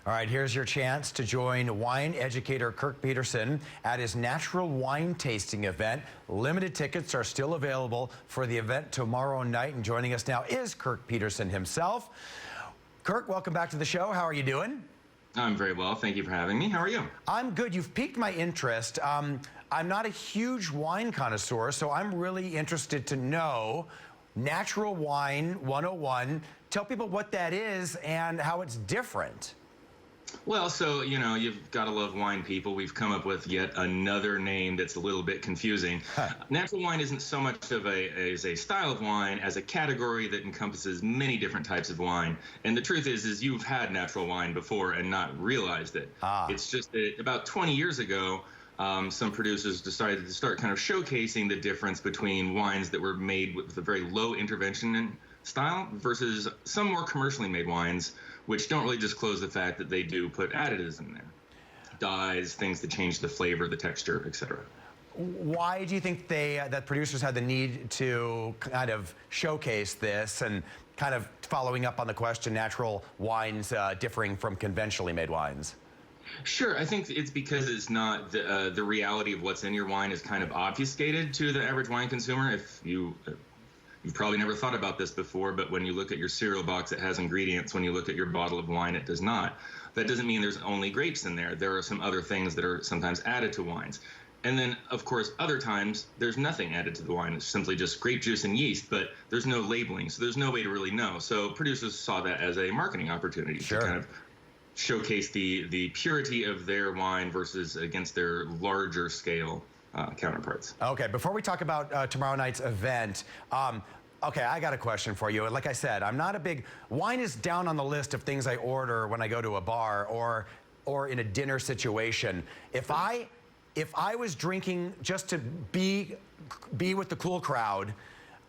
All right, here's your chance to join wine educator Kirk Peterson at his natural wine tasting event. Limited tickets are still available for the event tomorrow night. And joining us now is Kirk Peterson himself. Kirk, welcome back to the show. How are you doing? I'm very well. Thank you for having me. How are you? I'm good. You've piqued my interest. I'm not a huge wine connoisseur, so I'm really interested to know Natural Wine 101. Tell people what that is and how it's different. Well, so, you've got to love wine, people. We've come up with yet another name that's a little bit confusing. Natural wine isn't so much of a style of wine as a category that encompasses many different types of wine. And the truth is you've had natural wine before and not realized it. It's just that about 20 years ago, some producers decided to start kind of showcasing the difference between wines that were made with a very low intervention style versus some more commercially made wines, which don't really disclose the fact that they do put additives in there. Dyes, things that change the flavor, the texture, etc. Why do you think that producers had the need to kind of showcase this and kind of following up on the question, natural wines differing from conventionally made wines? Sure, I think it's because it's not the reality of what's in your wine is kind of obfuscated to the average wine consumer. If you've probably never thought about this before, but when you look at your cereal box, it has ingredients. When you look at your bottle of wine, it does not. That doesn't mean there's only grapes in there. There are some other things that are sometimes added to wines. And then, of course, other times, there's nothing added to the wine. It's simply just grape juice and yeast, but there's no labeling, so there's no way to really know. So producers saw that as a marketing opportunity to kind of showcase the purity of their wine versus against their larger scale counterparts. Okay, before we talk about tomorrow night's event, okay, I got a question for you. Like I said, I'm not a big, wine is down on the list of things I order when I go to a bar or in a dinner situation. If I was drinking just to be with the cool crowd,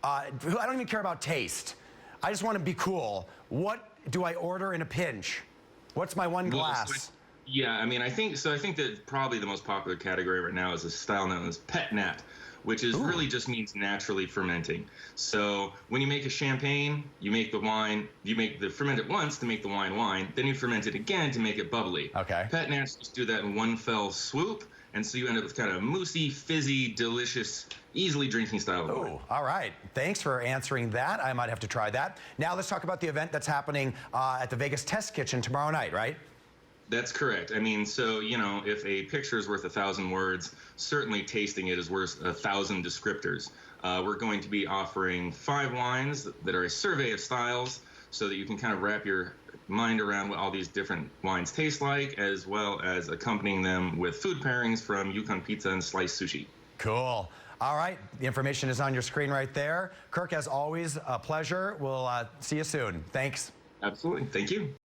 I don't even care about taste. I just want to be cool. What do I order in a pinch? What's my one glass? Yeah, I think that probably the most popular category right now is a style known as Petnat, which is really just means naturally fermenting. So when you make a champagne, you make the wine, ferment it once to make the wine, then you ferment it again to make it bubbly. Okay. Petnats just do that in one fell swoop, and so you end up with kind of a moussey, fizzy, delicious, easily drinking style of wine. Oh, all right. Thanks for answering that. I might have to try that. Now let's talk about the event that's happening at the Vegas Test Kitchen tomorrow night, right? That's correct. So, if a picture is worth 1,000 words, certainly tasting it is worth 1,000 descriptors. We're going to be offering 5 wines that are a survey of styles so that you can kind of wrap your mind around what all these different wines taste like, as well as accompanying them with food pairings from Yukon Pizza and sliced sushi. Cool. All right. The information is on your screen right there. Kirk, as always, a pleasure. We'll see you soon. Thanks. Absolutely. Thank you.